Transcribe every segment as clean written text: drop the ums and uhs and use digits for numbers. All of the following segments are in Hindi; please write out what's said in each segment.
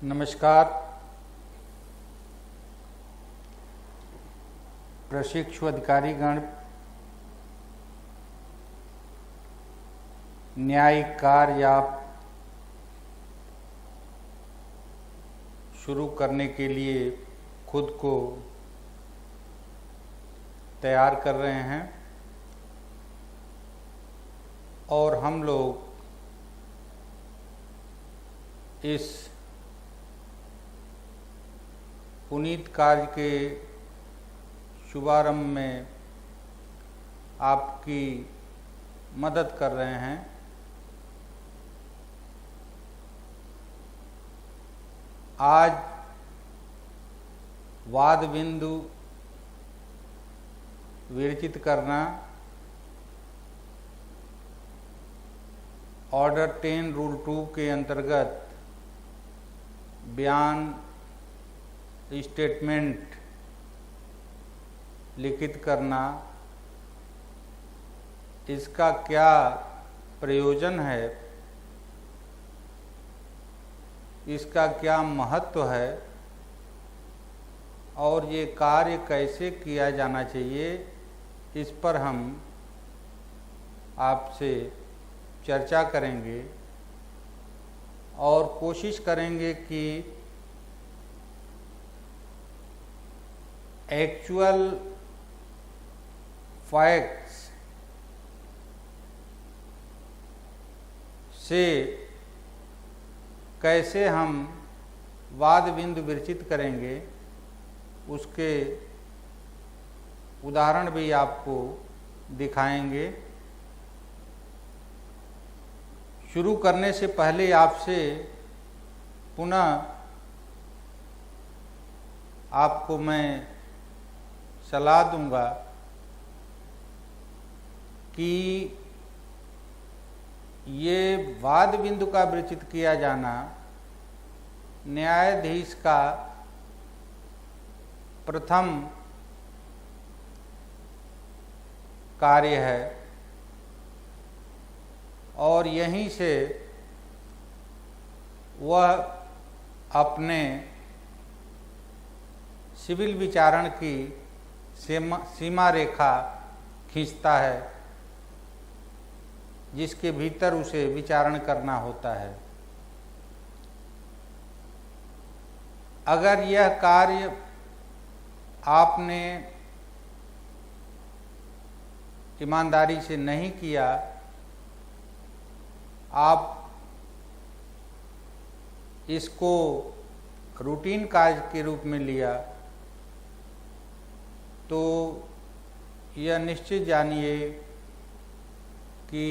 नमस्कार। प्रशिक्षु अधिकारीगण, न्यायिक कार्य शुरू करने के लिए खुद को तैयार कर रहे हैं और हम लोग इस पुनीत कार्य के शुभारंभ में आपकी मदद कर रहे हैं। आज वाद बिंदु विरचित करना ऑर्डर 10 रूल 2 के अंतर्गत बयान स्टेटमेंट लिखित करना, इसका क्या प्रयोजन है, इसका क्या महत्व है और ये कार्य कैसे किया जाना चाहिए, इस पर हम आपसे चर्चा करेंगे और कोशिश करेंगे कि एक्चुअल फैक्ट्स से कैसे हम वाद बिंदु विरचित करेंगे, उसके उदाहरण भी आपको दिखाएंगे। शुरू करने से पहले आपसे पुनः आपको मैं सलाह दूंगा कि ये वाद बिंदु का विरचित किया जाना न्यायाधीश का प्रथम कार्य है और यहीं से वह अपने सिविल विचारण की सीमा रेखा खींचता है, जिसके भीतर उसे विचारण करना होता है। अगर यह कार्य आपने ईमानदारी से नहीं किया, आप इसको रूटीन कार्य के रूप में लिया, तो यह निश्चित जानिए कि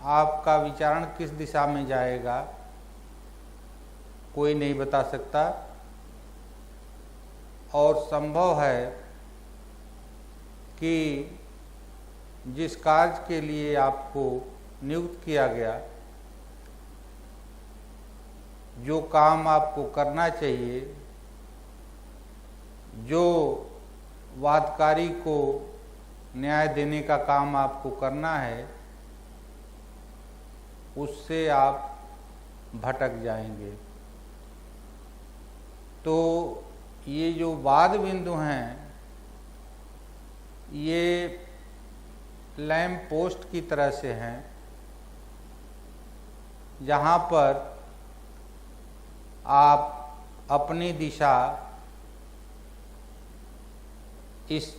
आपका विचारण किस दिशा में जाएगा कोई नहीं बता सकता और संभव है कि जिस कार्य के लिए आपको नियुक्त किया गया, जो काम आपको करना चाहिए, जो वादकारी को न्याय देने का काम आपको करना है, उससे आप भटक जाएंगे। तो ये जो वाद बिंदु हैं, ये लैंप पोस्ट की तरह से हैं, जहाँ पर आप अपनी दिशा इस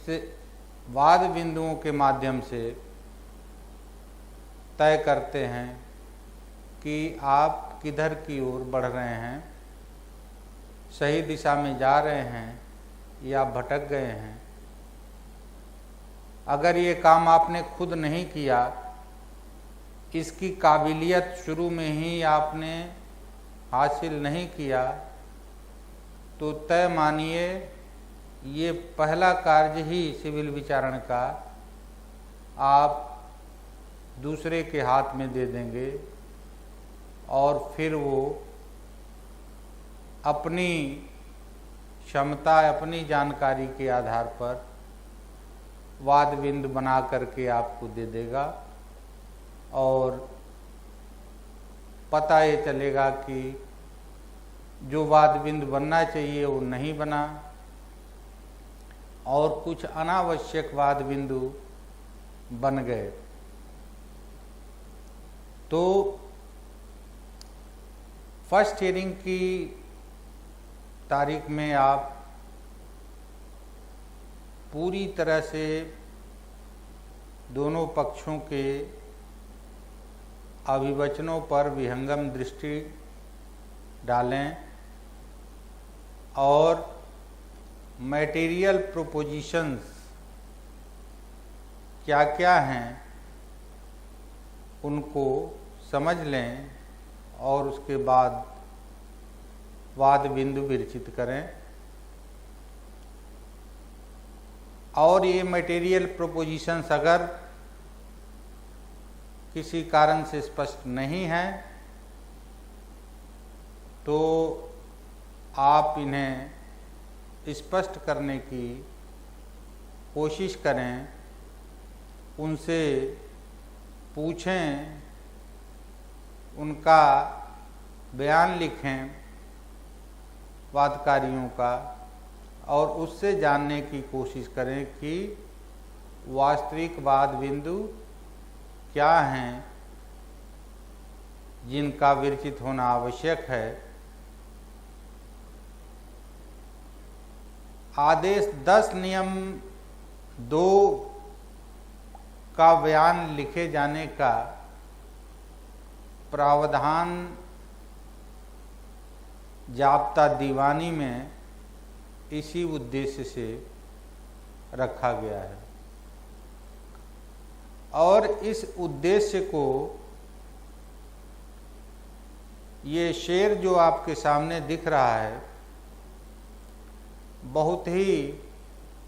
वाद बिंदुओं के माध्यम से तय करते हैं कि आप किधर की ओर बढ़ रहे हैं, सही दिशा में जा रहे हैं या भटक गए हैं। अगर ये काम आपने खुद नहीं किया, इसकी काबिलियत शुरू में ही आपने हासिल नहीं किया, तो तय मानिए ये पहला कार्य ही सिविल विचारण का आप दूसरे के हाथ में दे देंगे और फिर वो अपनी क्षमता, अपनी जानकारी के आधार पर वाद बिंदु बना करके आपको दे देगा और पता ये चलेगा कि जो वाद बिंदु बनना चाहिए वो नहीं बना, और कुछ अनावश्यक वाद बिंदु बन गए। तो फर्स्ट हियरिंग की तारीख में आप पूरी तरह से दोनों पक्षों के अभिवचनों पर विहंगम दृष्टि डालें और मटेरियल प्रोपोजिशंस क्या क्या हैं उनको समझ लें और उसके बाद वाद बिंदु विरचित करें। और ये मटेरियल प्रोपोजिशंस अगर किसी कारण से स्पष्ट नहीं है तो आप इन्हें स्पष्ट करने की कोशिश करें, उनसे पूछें, उनका बयान लिखें वादकारियों का, और उससे जानने की कोशिश करें कि वास्तविक वाद बिंदु क्या हैं जिनका विरचित होना आवश्यक है। आदेश 10 नियम 2 का बयान लिखे जाने का प्रावधान जाब्ता दीवानी में इसी उद्देश्य से रखा गया है, और इस उद्देश्य को ये शेर जो आपके सामने दिख रहा है बहुत ही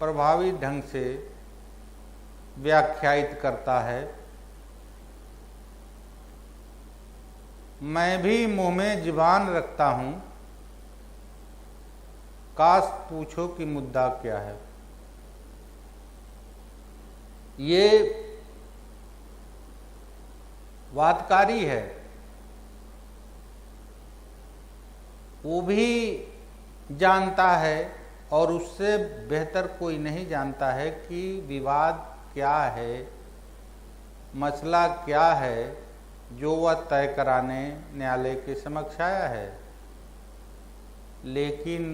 प्रभावी ढंग से व्याख्यायित करता है। मैं भी मुंह में जुबान रखता हूं, काश पूछो कि मुद्दा क्या है। ये वादकारी है, वो भी जानता है और उससे बेहतर कोई नहीं जानता है कि विवाद क्या है, मसला क्या है जो वह तय कराने न्यायालय के समक्ष आया है। लेकिन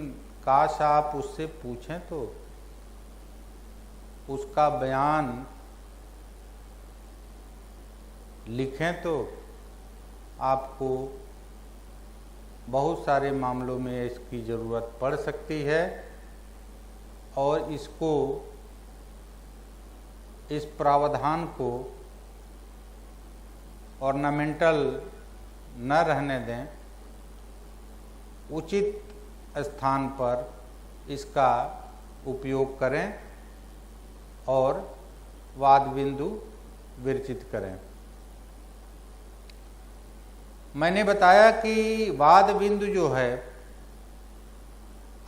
काश आप उससे पूछें तो उसका बयान लिखें तो आपको बहुत सारे मामलों में इसकी ज़रूरत पड़ सकती है, और इसको, इस प्रावधान को ऑर्नामेंटल न रहने दें, उचित स्थान पर इसका उपयोग करें और वाद बिंदु विरचित करें। मैंने बताया कि वाद बिंदु जो है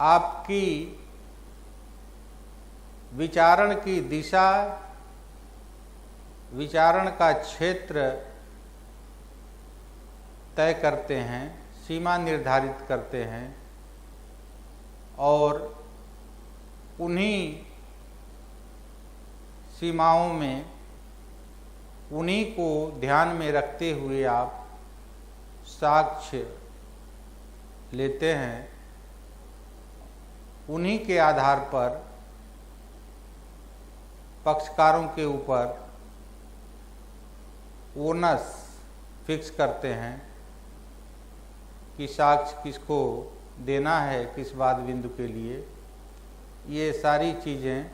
आपकी विचारण की दिशा, विचारण का क्षेत्र तय करते हैं, सीमा निर्धारित करते हैं, और उन्हीं सीमाओं में उन्हीं को ध्यान में रखते हुए आप साक्ष्य लेते हैं। उन्हीं के आधार पर पक्षकारों के ऊपर ओनस फिक्स करते हैं कि साक्ष्य किसको देना है, किस वाद बिंदु के लिए। ये सारी चीज़ें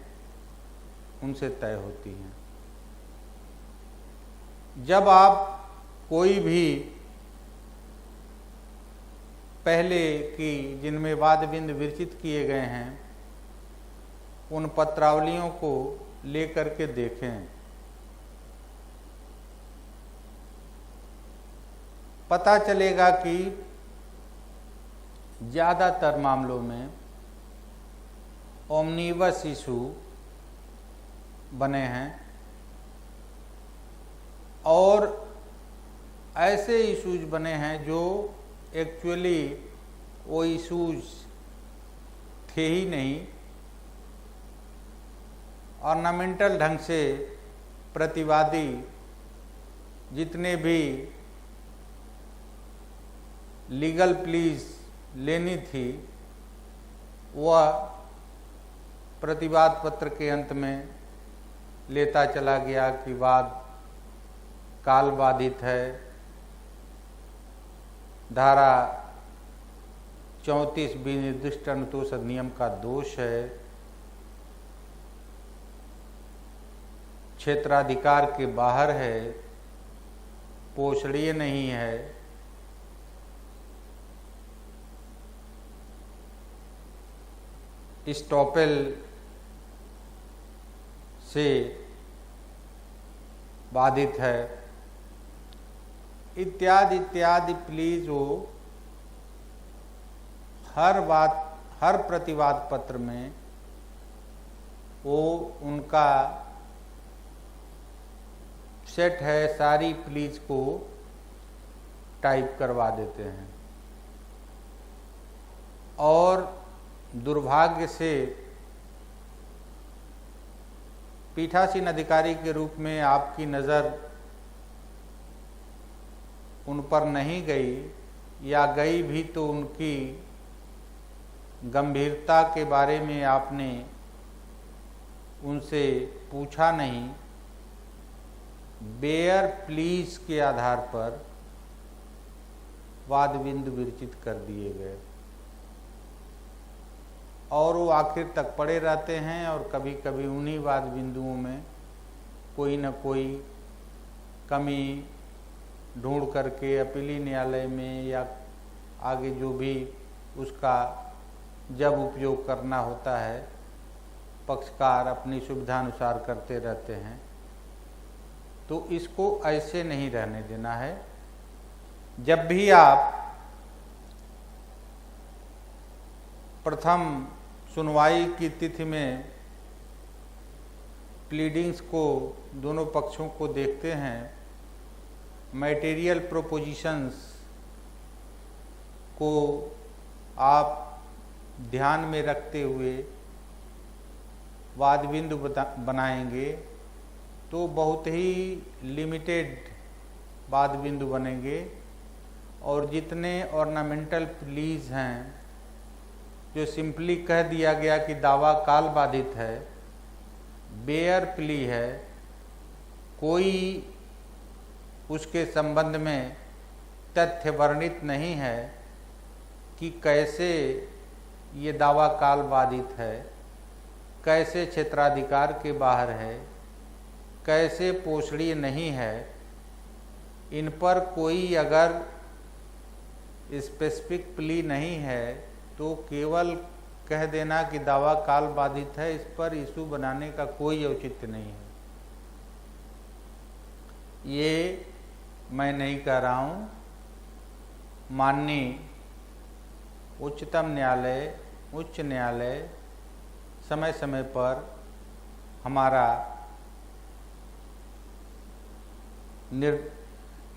उनसे तय होती हैं। जब आप कोई भी पहले की जिनमें वाद बिंदु विरचित किए गए हैं उन पत्रावलियों को लेकर के देखें, पता चलेगा कि ज़्यादातर मामलों में ओमनिबस इशू बने हैं, और ऐसे इशूज बने हैं जो एक्चुअली वो इशूज थे ही नहीं। ऑर्नामेंटल ढंग से प्रतिवादी जितने भी लीगल प्लीज लेनी थी वह प्रतिवाद पत्र के अंत में लेता चला गया कि वाद काल बाधित है, धारा 34 विनिर्दिष्ट अनुतोष अधिनियम का दोष है, क्षेत्राधिकार के बाहर है, पोषणीय नहीं है। स्टॉपेल से बाधित है, इत्यादि इत्यादि प्लीज वो हर प्रतिवाद पत्र में वो उनका सेट है, सारी प्लीज को टाइप करवा देते हैं। और दुर्भाग्य से पीठासीन अधिकारी के रूप में आपकी नज़र उन पर नहीं गई, या गई भी तो उनकी गंभीरता के बारे में आपने उनसे पूछा नहीं। बेयर प्लीज के आधार पर वाद बिंदु विरचित कर दिए गए और वो आखिर तक पड़े रहते हैं। और कभी कभी उन्हीं वाद बिंदुओं में कोई न कोई कमी ढूंढ करके अपीली न्यायालय में या आगे जो भी उसका जब उपयोग करना होता है पक्षकार अपनी सुविधानुसार करते रहते हैं। तो इसको ऐसे नहीं रहने देना है। जब भी आप प्रथम सुनवाई की तिथि में प्लीडिंग्स को दोनों पक्षों को देखते हैं, मटेरियल प्रोपोजिशंस को आप ध्यान में रखते हुए वाद बिंदु बनाएंगे तो बहुत ही लिमिटेड वाद बिंदु बनेंगे। और जितने ऑर्नामेंटल प्लीज हैं जो सिंपली कह दिया गया कि दावा काल बाधित है, बेयर प्ली है, कोई उसके संबंध में तथ्य वर्णित नहीं है कि कैसे ये दावा काल बाधित है, कैसे क्षेत्राधिकार के बाहर है, कैसे पोषणीय नहीं है। इन पर कोई अगर स्पेसिफिक प्ली नहीं है तो केवल कह देना कि दावा काल बाधित है, इस पर इशू बनाने का कोई औचित्य नहीं है। ये मैं नहीं कह रहा हूँ, माननीय उच्चतम न्यायालय, उच्च न्यायालय समय समय पर हमारा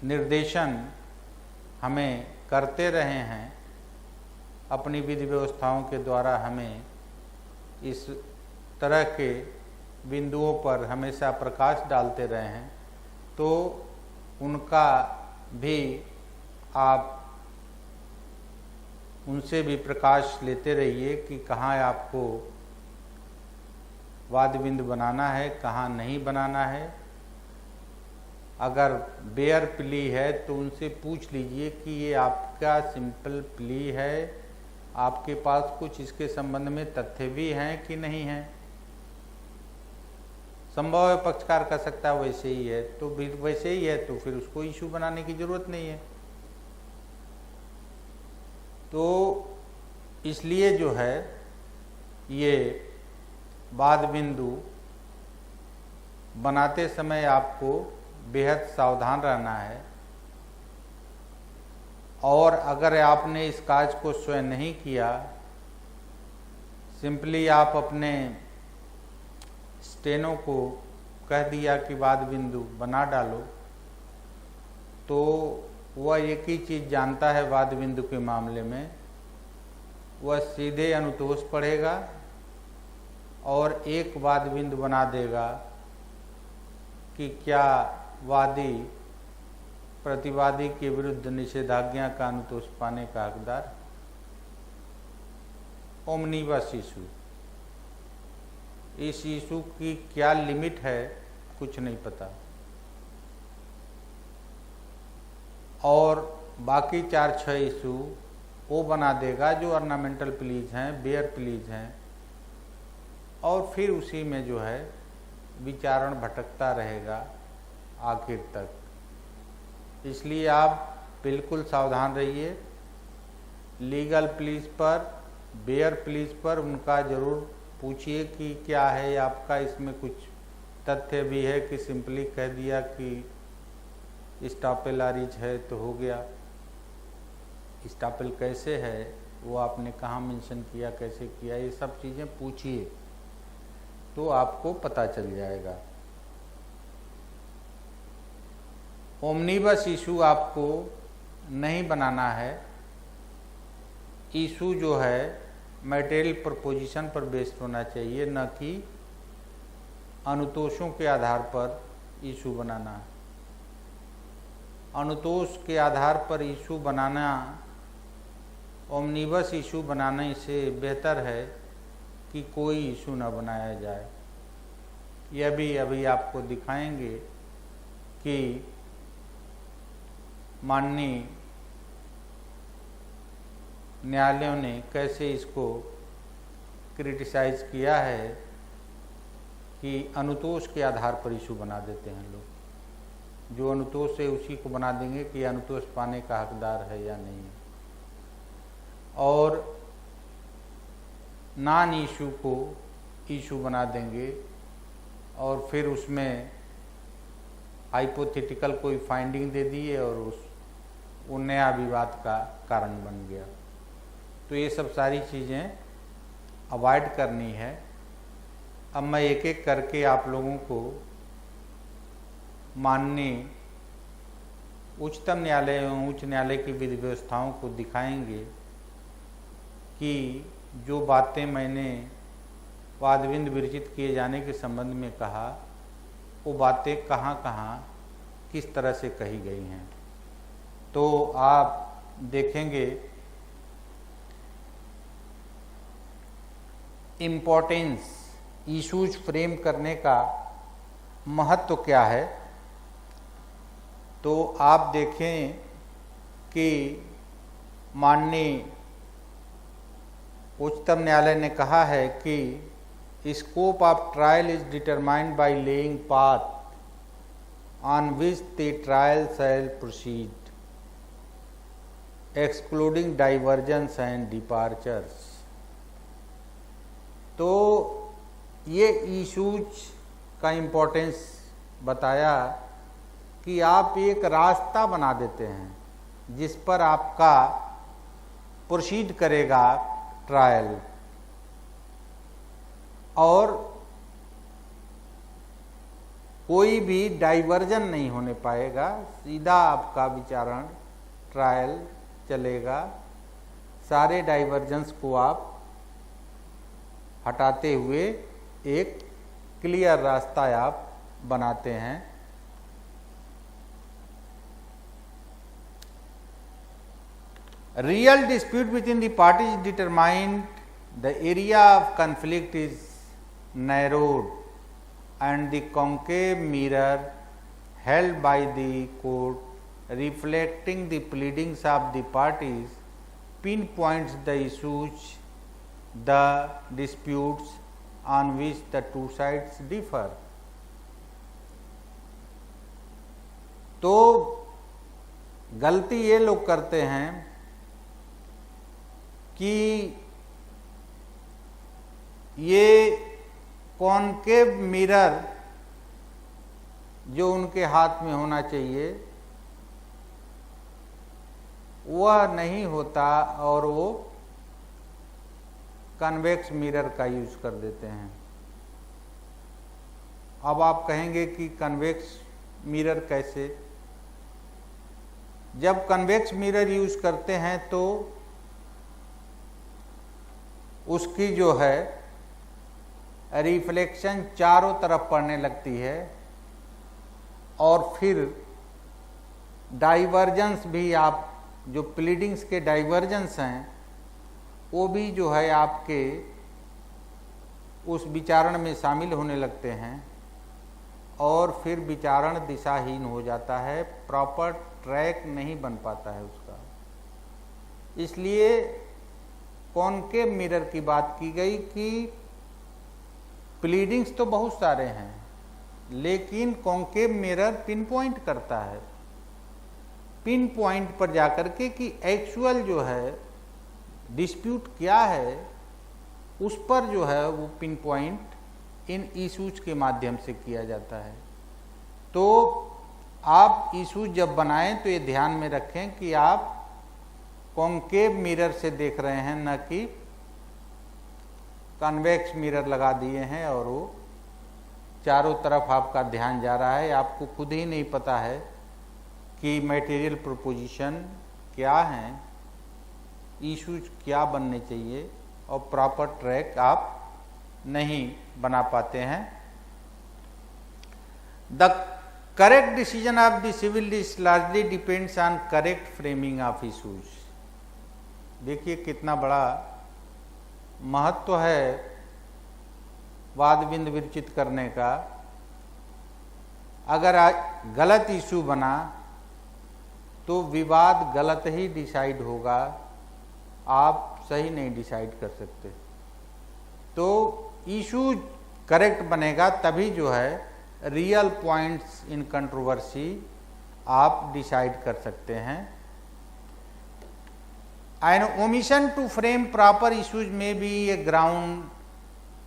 निर्देशन हमें करते रहे हैं, अपनी विधि व्यवस्थाओं के द्वारा हमें इस तरह के बिंदुओं पर हमेशा प्रकाश डालते रहे हैं। तो उनका भी आप उनसे भी प्रकाश लेते रहिए कि कहाँ आपको वाद बिंदु बनाना है, कहाँ नहीं बनाना है। अगर बेयर प्ली है तो उनसे पूछ लीजिए कि ये आपका सिंपल प्ली है, आपके पास कुछ इसके संबंध में तथ्य भी हैं कि नहीं हैं। संभव है पक्षकार कह सकता है वैसे ही है, तो वैसे ही है तो फिर उसको इशू बनाने की जरूरत नहीं है। तो इसलिए जो है ये वाद बिंदु बनाते समय आपको बेहद सावधान रहना है। और अगर आपने इस कार्य को स्वयं नहीं किया, सिंपली आप अपने स्टेनो को कह दिया कि वाद बिंदु बना डालो, तो वह एक ही चीज़ जानता है वाद बिंदु के मामले में वह सीधे अनुतोष पढ़ेगा और एक वाद बिंदु बना देगा कि क्या वादी प्रतिवादी के विरुद्ध निषेधाज्ञा का अनुतोष पाने का हकदार। ओमनिबस इशू, इस इशू की क्या लिमिट है कुछ नहीं पता। और बाकी 4-6 इशू वो बना देगा जो ऑर्नामेंटल प्लीज हैं, बेयर प्लीज हैं, और फिर उसी में जो है विचारण भटकता रहेगा आखिर तक। इसलिए आप बिल्कुल सावधान रहिए। लीगल प्लीज पर, बेयर प्लीज पर उनका ज़रूर पूछिए कि क्या है आपका, इसमें कुछ तथ्य भी है कि सिंपली कह दिया कि स्टॉपेल आरिज है तो हो गया। स्टॉपेल कैसे है, वो आपने कहाँ मेंशन किया, कैसे किया, ये सब चीज़ें पूछिए तो आपको पता चल जाएगा। ओमनिबस इशू आपको नहीं बनाना है। इशू जो है मटेरियल प्रपोजिशन पर बेस्ड होना चाहिए, न कि अनुतोषों के आधार पर इशू बनाना। अनुतोष के आधार पर इशू बनाना, ओमनिबस इशू बनाने से बेहतर है कि कोई इशू न बनाया जाए। यह भी अभी आपको दिखाएंगे कि माननीय न्यायालयों ने कैसे इसको क्रिटिसाइज किया है कि अनुतोष के आधार पर इशू बना देते हैं लोग। जो अनुतोष है उसी को बना देंगे कि अनुतोष पाने का हकदार है या नहीं, और नॉन इशू को इशू बना देंगे और फिर उसमें हाइपोथेटिकल कोई फाइंडिंग दे दिए और वो नया विवाद का कारण बन गया। तो ये सब सारी चीज़ें अवॉइड करनी है। अब मैं एक एक करके आप लोगों को माननीय उच्चतम न्यायालय एवं उच्च न्यायालय की विधि व्यवस्थाओं को दिखाएंगे कि जो बातें मैंने वादविंद विरचित किए जाने के संबंध में कहा, वो बातें कहाँ कहाँ किस तरह से कही गई हैं। तो आप देखेंगे इम्पोर्टेंस, इशूज फ्रेम करने का महत्व क्या है। तो आप देखें कि माननीय उच्चतम न्यायालय ने कहा है कि scope of trial is determined by laying path on which the trial shall proceed excluding divergence and departures. तो ये इशूज का इम्पोर्टेंस बताया कि आप एक रास्ता बना देते हैं जिस पर आपका प्रोसीड करेगा ट्रायल, और कोई भी डाइवर्जन नहीं होने पाएगा, सीधा आपका विचारण ट्रायल चलेगा। सारे डाइवर्जेंस को आप हटाते हुए एक क्लियर रास्ता आप बनाते हैं। Real dispute between the parties determined, the area of conflict is narrowed, and the concave mirror held by the court, reflecting the pleadings of the parties, pinpoints the issues, the disputes on which the two sides differ. तो गलती ये लोग करते हैं कि ये कॉनकेव मिरर जो उनके हाथ में होना चाहिए वह नहीं होता और वो कन्वेक्स मिरर का यूज कर देते हैं। अब आप कहेंगे कि कन्वेक्स मिरर कैसे? जब कन्वेक्स मिरर यूज करते हैं तो उसकी जो है रिफ्लेक्शन चारों तरफ पड़ने लगती है और फिर डाइवर्जेंस भी, आप जो प्लीडिंग्स के डाइवर्जेंस हैं वो भी जो है आपके उस विचारण में शामिल होने लगते हैं और फिर विचारण दिशाहीन हो जाता है, प्रॉपर ट्रैक नहीं बन पाता है उसका। इसलिए कॉनकेव मिरर की बात की गई कि प्लीडिंग्स तो बहुत सारे हैं लेकिन कॉनकेव मिरर पिन पॉइंट करता है, पिन पॉइंट पर जाकर के कि एक्चुअल जो है डिस्प्यूट क्या है उस पर जो है वो पिन पॉइंट इन इशूज के माध्यम से किया जाता है। तो आप इशूज जब बनाएं तो ये ध्यान में रखें कि आप कॉनकेव मिरर से देख रहे हैं, न कि कन्वेक्स मिरर लगा दिए हैं और वो चारों तरफ आपका ध्यान जा रहा है, आपको खुद ही नहीं पता है कि मटेरियल प्रोपोजिशन क्या हैं, इशूज क्या बनने चाहिए और प्रॉपर ट्रैक आप नहीं बना पाते हैं। The correct decision of the civil list largely depends on correct framing of issues. देखिए कितना बड़ा महत्व है वाद बिंद विरचित करने का। अगर गलत इशू बना तो विवाद गलत ही डिसाइड होगा, आप सही नहीं डिसाइड कर सकते। तो इशू करेक्ट बनेगा तभी जो है रियल पॉइंट्स इन कंट्रोवर्सी आप डिसाइड कर सकते हैं। An omission to frame proper issues may be a ground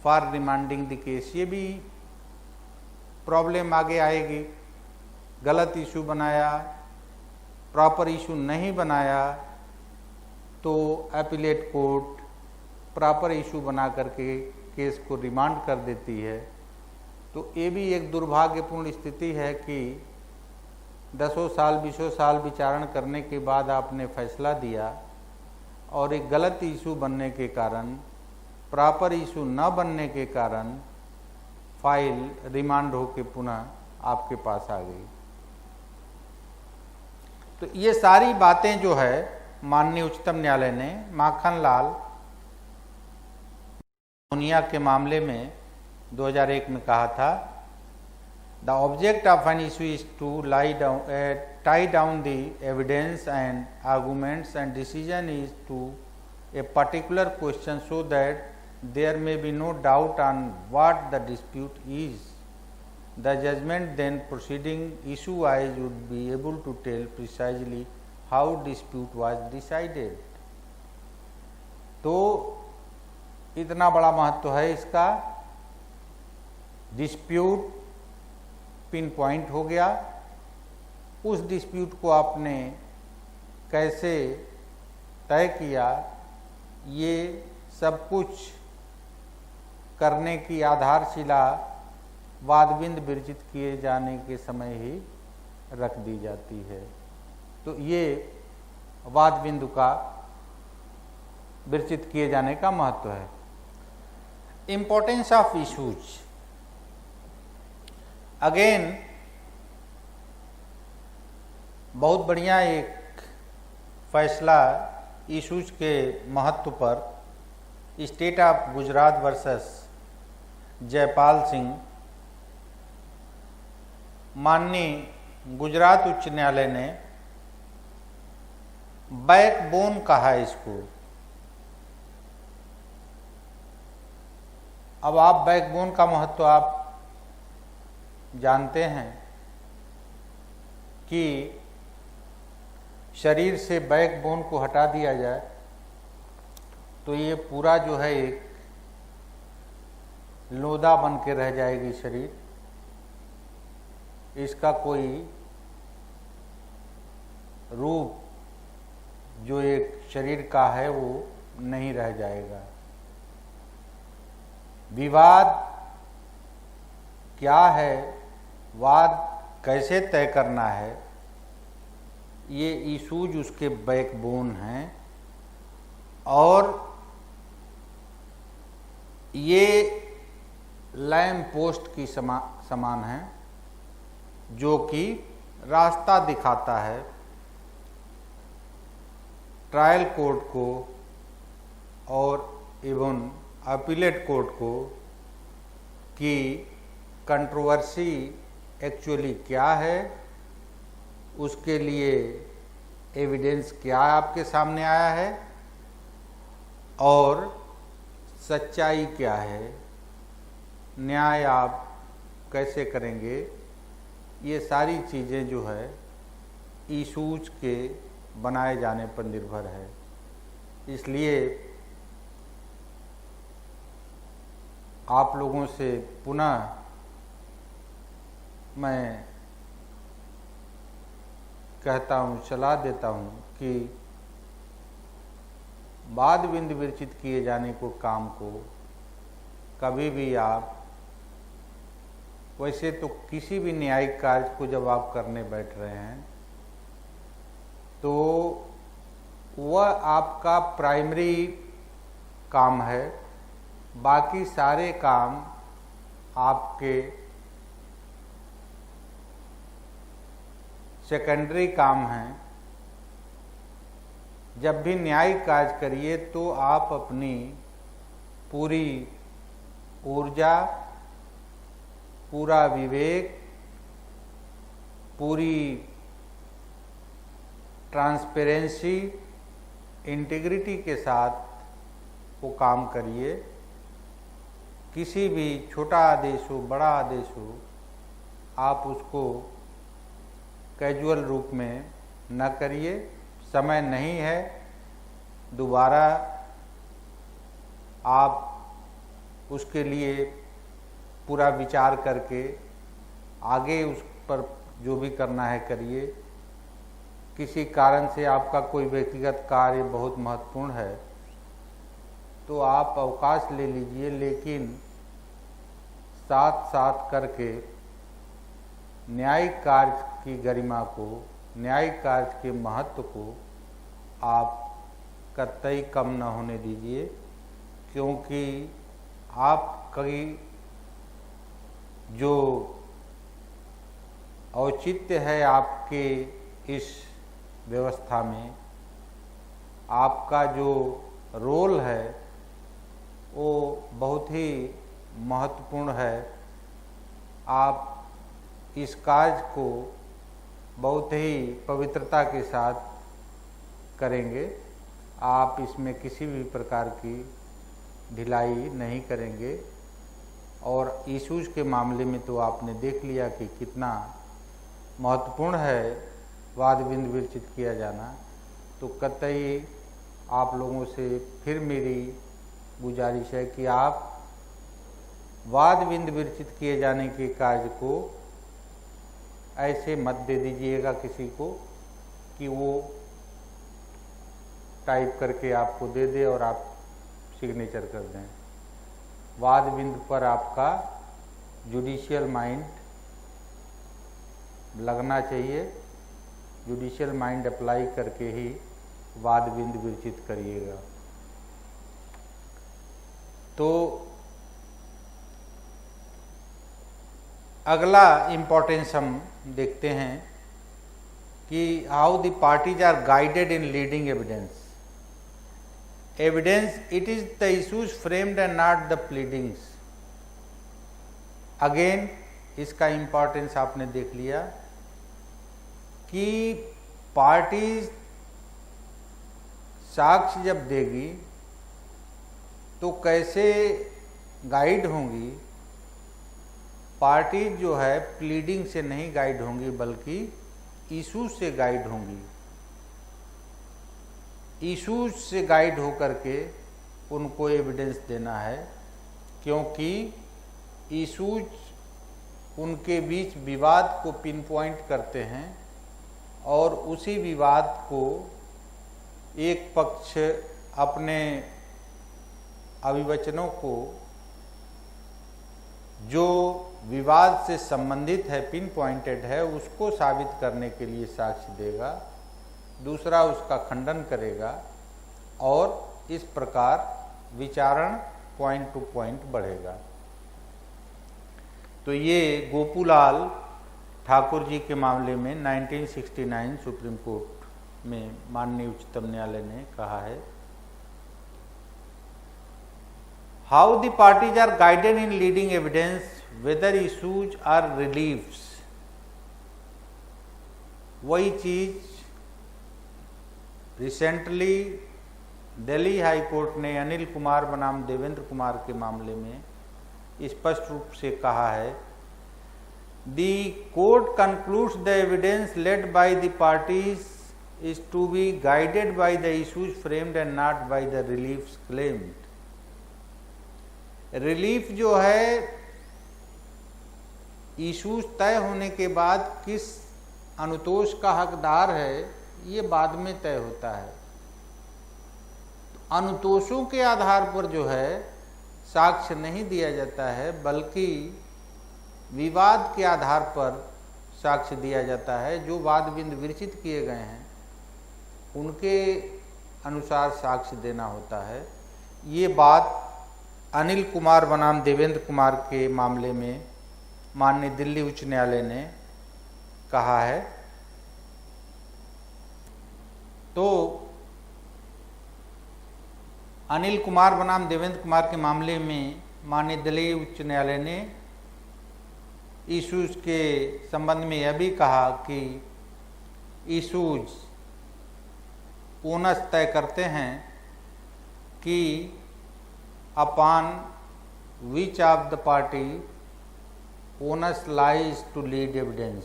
for remanding the case. ये भी प्रॉब्लम आगे आएगी, गलत इशू बनाया, प्रॉपर इशू नहीं बनाया तो अपीलेट कोर्ट प्रॉपर इशू बना करके केस को रिमांड कर देती है। तो ये भी एक दुर्भाग्यपूर्ण स्थिति है कि 10 साल 20 साल विचारण करने के बाद आपने फैसला दिया और एक गलत इशू बनने के कारण, प्रॉपर इशू न बनने के कारण फाइल रिमांड होकर पुनः आपके पास आ गई। तो ये सारी बातें जो है माननीय उच्चतम न्यायालय ने माखनलाल मोनिया के मामले में 2001 में कहा था, the object of an issue is to tie down the evidence and arguments and decision is to a particular question so that there may be no doubt on what the dispute is. The judgment then proceeding issue wise would be able to tell precisely how dispute was decided. तो इतना बड़ा महत्व है इसका। डिस्प्यूट पिन पॉइंट हो गया, उस डिस्प्यूट को आपने कैसे तय किया, ये सब कुछ करने की आधारशिला वादबिंद विरचित किए जाने के समय ही रख दी जाती है। तो ये वाद बिंदु का विरचित किए जाने का महत्व है। इंपॉर्टेंस ऑफ इशूज, अगेन बहुत बढ़िया एक फैसला इशूज के महत्व पर state of Gujarat versus Jaipal Singh. माननीय गुजरात उच्च न्यायालय ने बैकबोन कहा इसको। अब आप बैकबोन का महत्व आप जानते हैं कि शरीर से बैकबोन को हटा दिया जाए तो ये पूरा जो है एक लोदा बन के रह जाएगी शरीर, इसका कोई रूप जो एक शरीर का है वो नहीं रह जाएगा। विवाद क्या है, वाद कैसे तय करना है, ये इशूज उसके बैकबोन हैं और ये लैंप पोस्ट की समान है, जो कि रास्ता दिखाता है ट्रायल कोर्ट को और एवं अपीलेट कोर्ट को कि कंट्रोवर्सी एक्चुअली क्या है, उसके लिए एविडेंस क्या आपके सामने आया है और सच्चाई क्या है, न्याय आप कैसे करेंगे। ये सारी चीज़ें जो है इशूज के बनाए जाने पर निर्भर है। इसलिए आप लोगों से पुनः मैं कहता हूँ, सलाह देता हूँ कि वाद विंद विरचित किए जाने को काम को कभी भी आप, वैसे तो किसी भी न्यायिक कार्य को जब आप करने बैठ रहे हैं तो वह आपका प्राइमरी काम है, बाकी सारे काम आपके सेकेंडरी काम हैं। जब भी न्यायिक कार्य करिए तो आप अपनी पूरी ऊर्जा, पूरा विवेक, पूरी ट्रांसपेरेंसी, इंटीग्रिटी के साथ वो काम करिए। किसी भी छोटा आदेश हो, बड़ा आदेश हो, आप उसको कैजुअल रूप में न करिए। समय नहीं है, दोबारा आप उसके लिए पूरा विचार करके आगे उस पर जो भी करना है करिए। किसी कारण से आपका कोई व्यक्तिगत कार्य बहुत महत्वपूर्ण है तो आप अवकाश ले लीजिए, लेकिन साथ साथ करके न्यायिक कार्य की गरिमा को, न्यायिक कार्य के महत्व को आप कतई कम न होने दीजिए, क्योंकि आपकी जो औचित्य है आपके इस व्यवस्था में, आपका जो रोल है वो बहुत ही महत्वपूर्ण है। आप इस कार्य को बहुत ही पवित्रता के साथ करेंगे। आप इसमें किसी भी प्रकार की ढिलाई नहीं करेंगे। और इशूज के मामले में तो आपने देख लिया कि कितना महत्वपूर्ण है वाद विंद विरचित किया जाना। तो कतई आप लोगों से फिर मेरी गुजारिश है कि आप वाद विंद विरचित किए जाने के कार्य को ऐसे मत दे दीजिएगा किसी को कि वो टाइप करके आपको दे दे और आप सिग्नेचर कर दें। वाद विंद पर आपका जुडिशियल माइंड लगना चाहिए। जुडिशियल माइंड अप्लाई करके ही वाद विंद विरचित करिएगा। तो अगला इम्पोर्टेंस हम देखते हैं कि how the parties are guided in leading evidence. Evidence, it is the issues framed and not the pleadings. Again इसका इम्पोर्टेंस आपने देख लिया कि पार्टीज साक्ष्य जब देगी तो कैसे गाइड होंगी। पार्टी जो है प्लीडिंग से नहीं गाइड होंगी बल्कि इशूज से गाइड होंगी। इशूज से गाइड होकर के उनको एविडेंस देना है, क्योंकि इशूज उनके बीच विवाद को पिन पॉइंट करते हैं और उसी विवाद को एक पक्ष अपने अभिवचनों को जो विवाद से संबंधित है, पिन पॉइंटेड है, उसको साबित करने के लिए साक्ष्य देगा, दूसरा उसका खंडन करेगा और इस प्रकार विचारण पॉइंट टू पॉइंट बढ़ेगा। तो ये गोपूलाल ठाकुर जी के मामले में 1969 सुप्रीम कोर्ट में माननीय उच्चतम न्यायालय ने कहा है। How the parties are guided in leading evidence whether issues are reliefs. वही चीज रिसेंटली दिल्ली हाई कोर्ट ने अनिल कुमार बनाम देवेंद्र कुमार के मामले में स्पष्ट रूप से कहा है। The court concludes the evidence led by the parties is to be guided by the issues framed and not by the reliefs claimed. Relief जो है इशूज तय होने के बाद किस अनुतोष का हकदार है ये बाद में तय होता है। अनुतोषों के आधार पर जो है साक्ष्य नहीं दिया जाता है, बल्कि विवाद के आधार पर साक्ष्य दिया जाता है। जो वाद बिंदु विरचित किए गए हैं उनके अनुसार साक्ष्य देना होता है। ये बात अनिल कुमार बनाम देवेंद्र कुमार के मामले में माननीय दिल्ली उच्च न्यायालय ने कहा है। तो अनिल कुमार बनाम देवेंद्र कुमार के मामले में माननीय दिल्ली उच्च न्यायालय ने इशूज के संबंध में यह भी कहा कि इशूज ओनस तय करते हैं कि upon which of the party onus lies to lead evidence.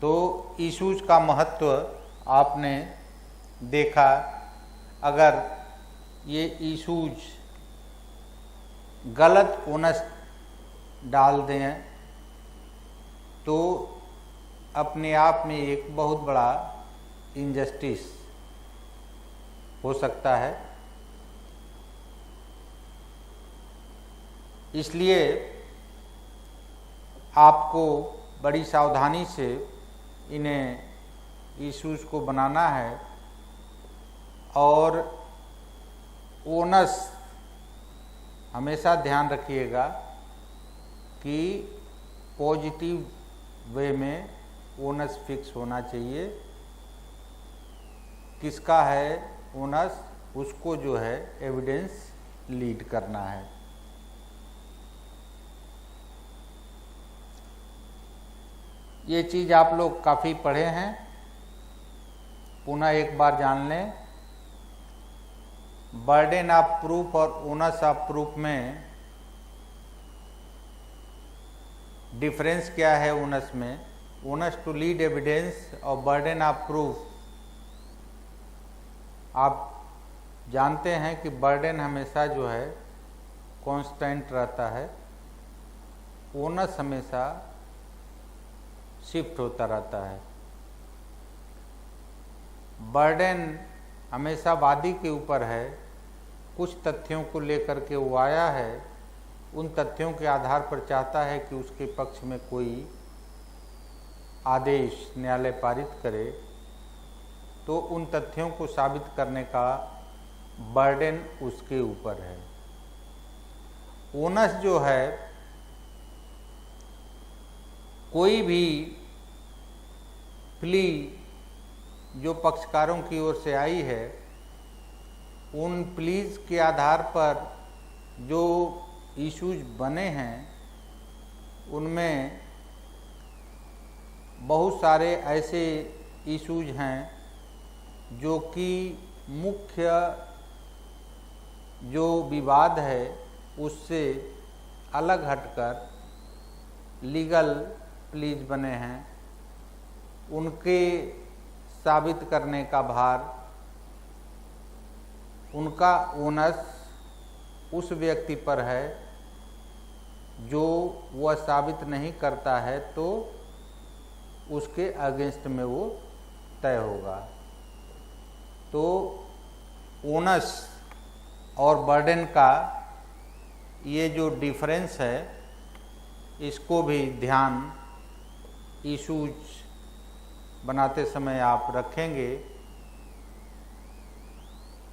तो इशूज का महत्व आपने देखा। अगर ये इशूज गलत ओनस डाल दें तो अपने आप में एक बहुत बड़ा इनजस्टिस हो सकता है। इसलिए आपको बड़ी सावधानी से इन्हें इशूज को बनाना है और ओनस हमेशा ध्यान रखिएगा कि पॉजिटिव वे में ओनस फिक्स होना चाहिए। किसका है ओनस, उसको जो है एविडेंस लीड करना है। ये चीज़ आप लोग काफ़ी पढ़े हैं, पुनः एक बार जान लें। बर्डन ऑफ प्रूफ और ओनस ऑफ प्रूफ में डिफरेंस क्या है। ओनस में ओनस टू लीड एविडेंस और बर्डन ऑफ प्रूफ, आप जानते हैं कि बर्डन हमेशा जो है कांस्टेंट रहता है, ओनस हमेशा शिफ्ट होता रहता है। बर्डन हमेशा वादी के ऊपर है। कुछ तथ्यों को लेकर के वो आया है, उन तथ्यों के आधार पर चाहता है कि उसके पक्ष में कोई आदेश न्यायालय पारित करे, तो उन तथ्यों को साबित करने का बर्डन उसके ऊपर है। ओनस जो है, कोई भी प्ली जो पक्षकारों की ओर से आई है, उन प्लीज के आधार पर जो इशूज बने हैं उनमें बहुत सारे ऐसे इशूज हैं जो कि मुख्य जो विवाद है उससे अलग हटकर लीगल प्लीज बने हैं। उनके साबित करने का भार, उनका ओनस उस व्यक्ति पर है जो वह साबित नहीं करता है, तो उसके अगेंस्ट में वो तय होगा। तो ओनस और बर्डन का ये जो डिफरेंस है, इसको भी ध्यान इशूज बनाते समय आप रखेंगे।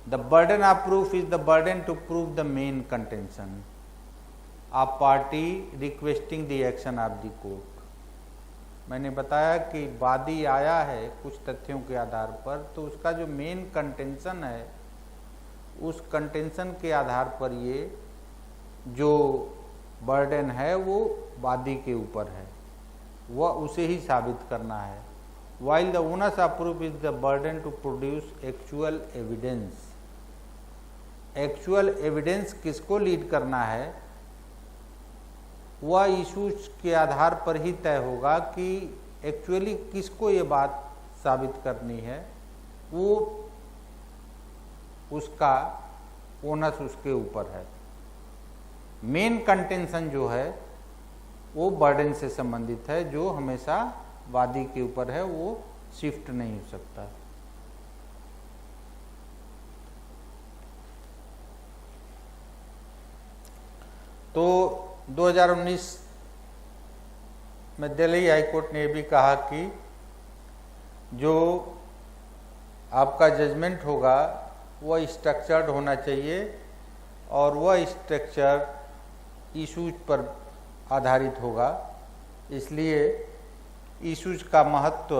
The burden of proof is the burden to prove the main contention of party requesting the action of the court. मैंने बताया कि वादी आया है कुछ तथ्यों के आधार पर, तो उसका जो मेन कंटेंशन है उस कंटेंशन के आधार पर ये जो बर्डन है वो वादी के ऊपर है, वह उसे ही साबित करना है। While the onus of proof is the burden to produce actual evidence. Actual evidence किसको लीड करना है, वह इशूज के आधार पर ही तय होगा कि एक्चुअली किसको ये बात साबित करनी है, वो उसका ओनस उसके ऊपर है। मेन कंटेंशन जो है वो बर्डन से संबंधित है, जो हमेशा वादी के ऊपर है, वो शिफ्ट नहीं हो सकता। तो 2019 में दिल्ली हाईकोर्ट ने भी कहा कि जो आपका जजमेंट होगा वह स्ट्रक्चर्ड होना चाहिए और वह स्ट्रक्चर इशूज पर आधारित होगा। इसलिए इशूज का महत्व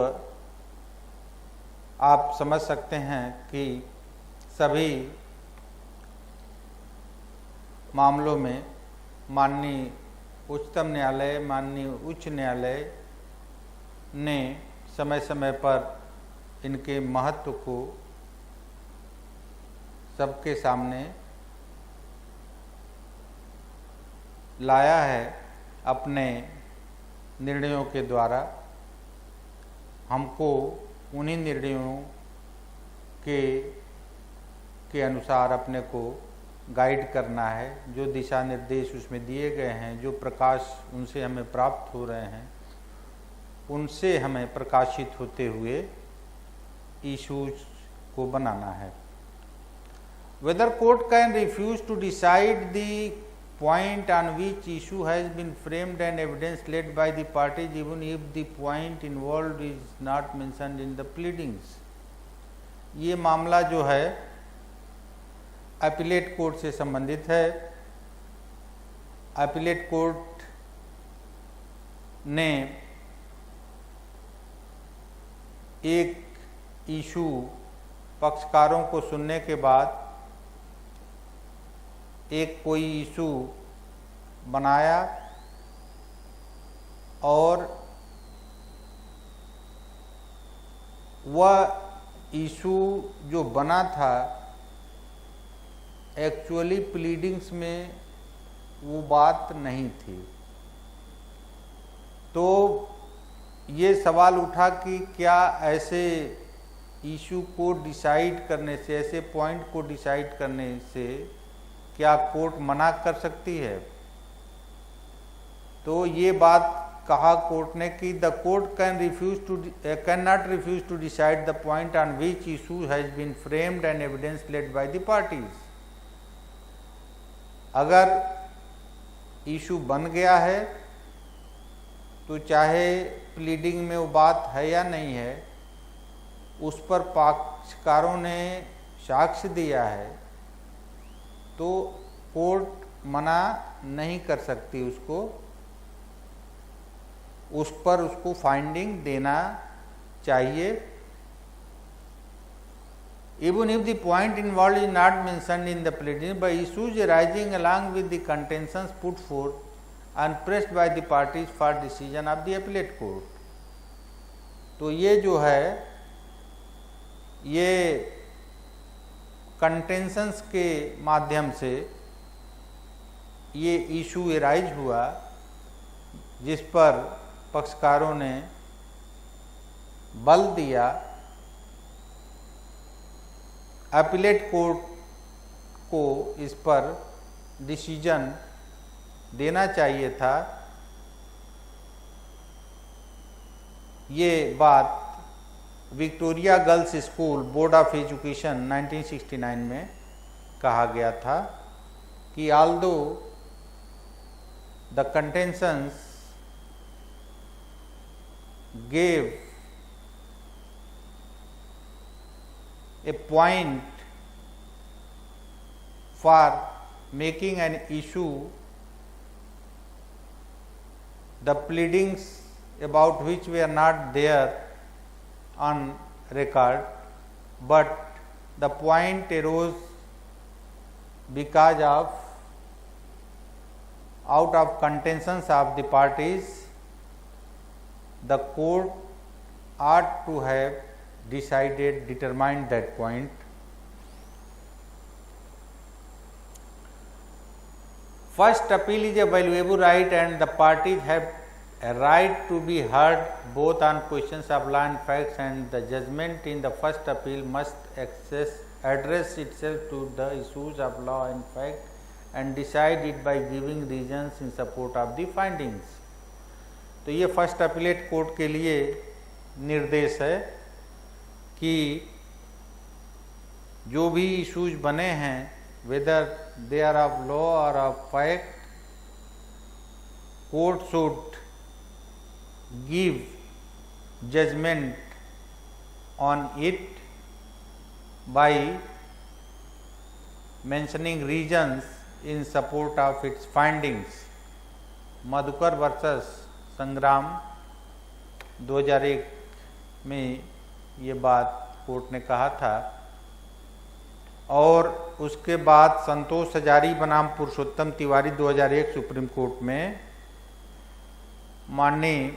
आप समझ सकते हैं कि सभी मामलों में माननीय उच्चतम न्यायालय, माननीय उच्च न्यायालय ने समय समय पर इनके महत्व को सबके सामने लाया है अपने निर्णयों के द्वारा। हमको उन्हीं निर्णयों के अनुसार अपने को गाइड करना है। जो दिशा निर्देश उसमें दिए गए हैं, जो प्रकाश उनसे हमें प्राप्त हो रहे हैं, उनसे हमें प्रकाशित होते हुए इशूज को बनाना है। Whether court can refuse to decide the point on which issue has been framed and evidence led by the parties even if the point involved is not mentioned in the pleadings। ये मामला जो है अपीलेट कोर्ट से संबंधित है। अपीलेट कोर्ट ने एक इशू पक्षकारों को सुनने के बाद एक कोई इशू बनाया और वह इशू जो बना था एक्चुअली प्लीडिंग्स में वो बात नहीं थी। तो ये सवाल उठा कि क्या ऐसे इशू को डिसाइड करने से, ऐसे पॉइंट को डिसाइड करने से क्या कोर्ट मना कर सकती है। तो ये बात कहा कोर्ट ने कि the court can not refuse to decide the point on which issue has been framed and evidence led by the parties. अगर इशू बन गया है तो चाहे प्लीडिंग में वो बात है या नहीं है, उस पर पक्षकारों ने साक्ष्य दिया है, तो कोर्ट मना नहीं कर सकती उसको, उस पर उसको फाइंडिंग देना चाहिए। Even if the point involved is not mentioned in the pleading, by issues arising along with the contentions put forth and pressed by the parties for decision of the appellate court। तो ये जो है ये कंटेंशंस के माध्यम से ये इशू एराइज हुआ जिस पर पक्षकारों ने बल दिया। अपीलेट कोर्ट को इस पर डिसीजन देना चाहिए था। ये बात Victoria girls school board of education 1969 में कहा गया था कि although the contentions gave a point for making an issue the pleadings about which were not there on record, but the point arose because of out of contentions of the parties, the court ought to have determined that point. First appeal is a valuable right and the parties have a right to be heard both on questions of law and facts, and the judgment in the first appeal must address itself to the issues of law and fact and decide it by giving reasons in support of the findings. तो ये फर्स्ट अपीलेट कोर्ट के लिए निर्देश है कि जो भी इश्यूज बने हैं, whether they are of law or of fact, court should give judgment on it by mentioning reasons in support of its findings. Madhukar versus Sangram 2001 में ये बात कोर्ट ने कहा था। और उसके बाद संतोष हजारी बनाम पुरुषोत्तम तिवारी 2001 सुप्रीम कोर्ट में माननीय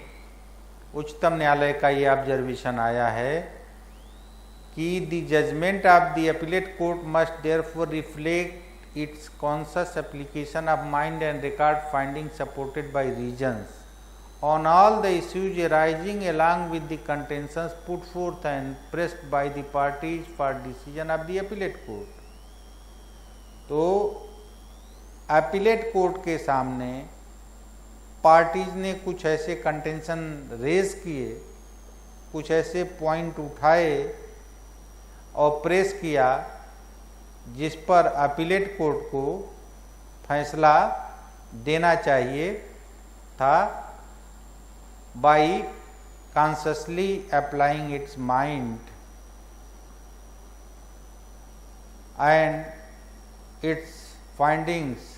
उच्चतम न्यायालय का ये ऑब्जर्वेशन आया है कि the judgment of the appellate court must therefore reflect its conscious application of mind and record finding supported by reasons on all the issues arising along with the contentions put forth and pressed by the parties for decision of the appellate court. तो अपीलेट कोर्ट के सामने पार्टीज ने कुछ ऐसे कंटेंशन रेज किए, कुछ ऐसे पॉइंट उठाए और प्रेस किया जिस पर अपीलेट कोर्ट को फैसला देना चाहिए था by consciously applying its mind and its findings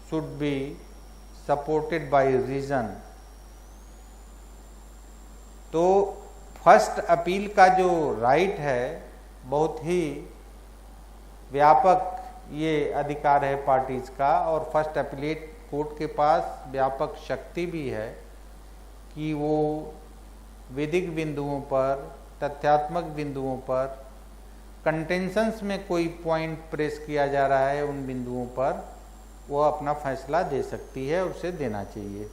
should be supported by reason. तो फर्स्ट अपील का जो राइट है बहुत ही व्यापक ये अधिकार है पार्टीज का, और फर्स्ट अपीलेट कोर्ट के पास व्यापक शक्ति भी है कि वो विधिक बिंदुओं पर, तथ्यात्मक बिंदुओं पर, कंटेंशंस में कोई पॉइंट प्रेस किया जा रहा है उन बिंदुओं पर वो अपना फैसला दे सकती है और उसे देना चाहिए।